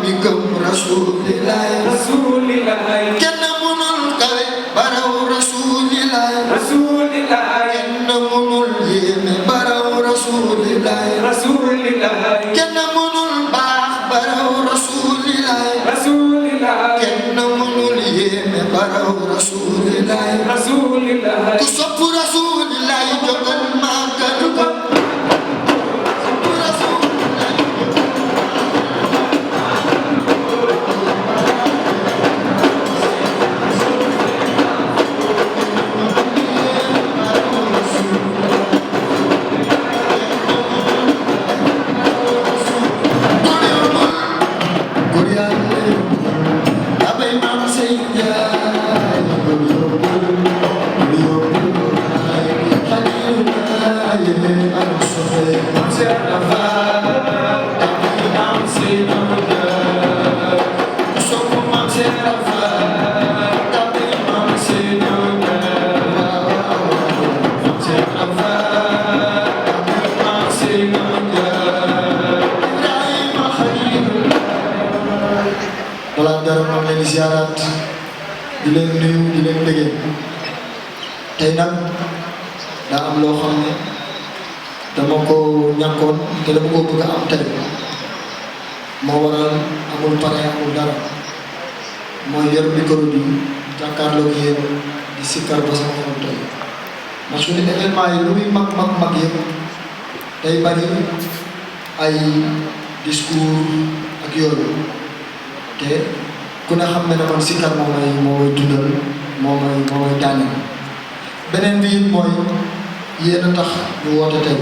mi gëm rasulilaay rasulilaay kenn mënul kawe baraw rasulilaay rasulilaay kenn mënul yéeme baraw rasulilaay rasulilaay kenn mënul baax baraw rasulilaay rasulilaay kenn mënul yéeme baraw rasulilaay rasulilaay ku sopp rasulilaay jógal màggal ko ziarat di leen nuyu di leen bëggee tey nag daa am loo xam ne dama ko ñàkkoon te dama ko bëgg a am tey moo waral amul pare amul dara mooy yor micro bi jàkkaarloo ak yéen di sikkar ba sama xol tey ndax suñu événement yi lu muy mag yëpp day bari ay discours ak yooyu te ku ne xam ne ne man sikkar moo may dundal moo may daaneel beneen bi it mooy yéen a tax ñu woote tey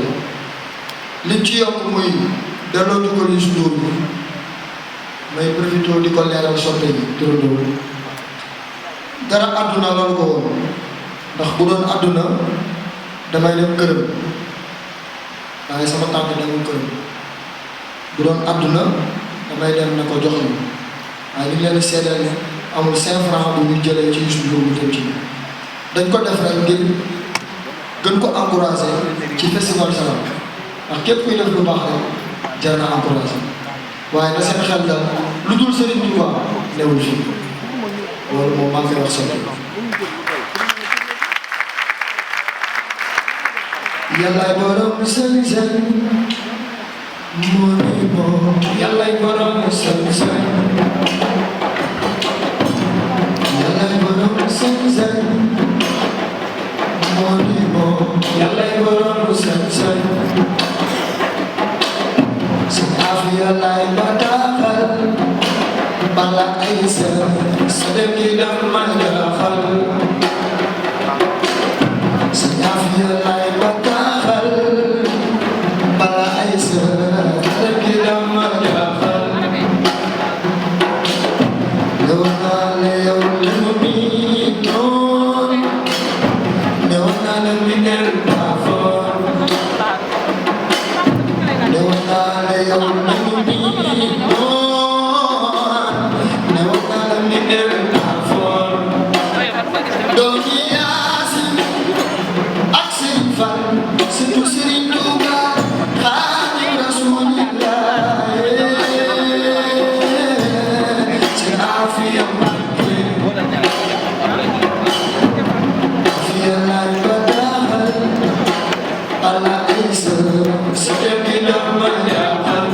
liñ ci yokk muy delloo jukkal Youssou Ndour bi may profité di ko leeral soppe yi turandoo dara àdduna loolu ko woon ndax bu doon àdduna damay dem këram waaye sama tànk demul këram bu doon àdduna damay dem na ko jox ñu waaye li ñu leen di seedeel ne amul 5 francs bu ñu jëlee ci Youssou Ndour bu dem ci dañ ko def rek ngir gën ko encouragé ci festival Salam ndax képp kuy def lu baax rek jar na encouragé waaye na seen xel dal lu dul Serigne Touba newul fii loolu moom maa ngi koy wax sotti yàllaay borom sañ-sañ moo ni moom yàllaay borom sañ-sañ yàllaay borom sañ-sañ moo ni moom yàllaay borom sañ-sañ sa afiya laay bataaxal bala ay sa dem gi daf ma jaaxal sa afiya laay bataaxal bala ay sa dem gi daf ma jaaxal yow naa la yow li mu miinoon yow naa la mi nel baafoon yow naa la yow li mu miinoon yow naa la mi nel baafoon doomi Yaasin ak Sëriñ Fall surtout Sëriñ Tuuba Xaadimu Rasuulillah ci afiya Mbàkke afiya laay bataaxal ala ay sa dem gi daf ma jaaxal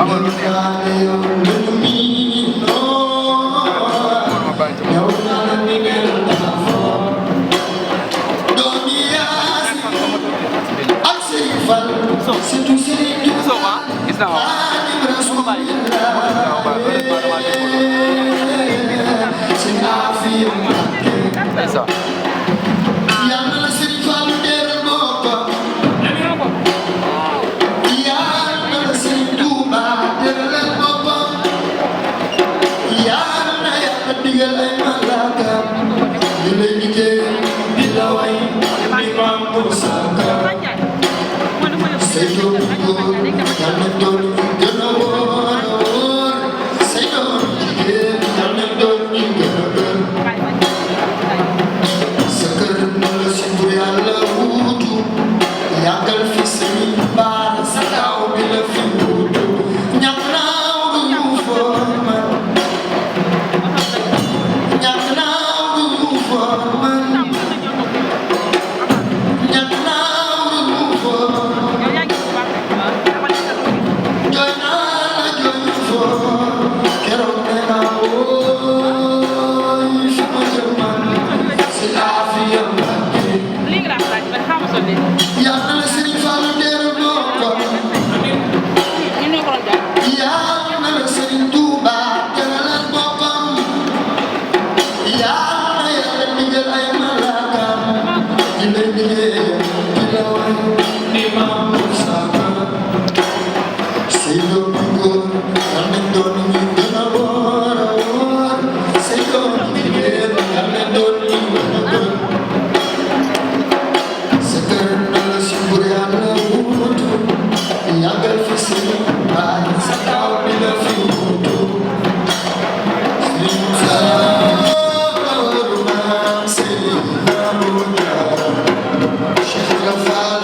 yow naa la yow lu ñu miinoon yow naa la mi nel baafoon doomi Cheikh Ibra Fall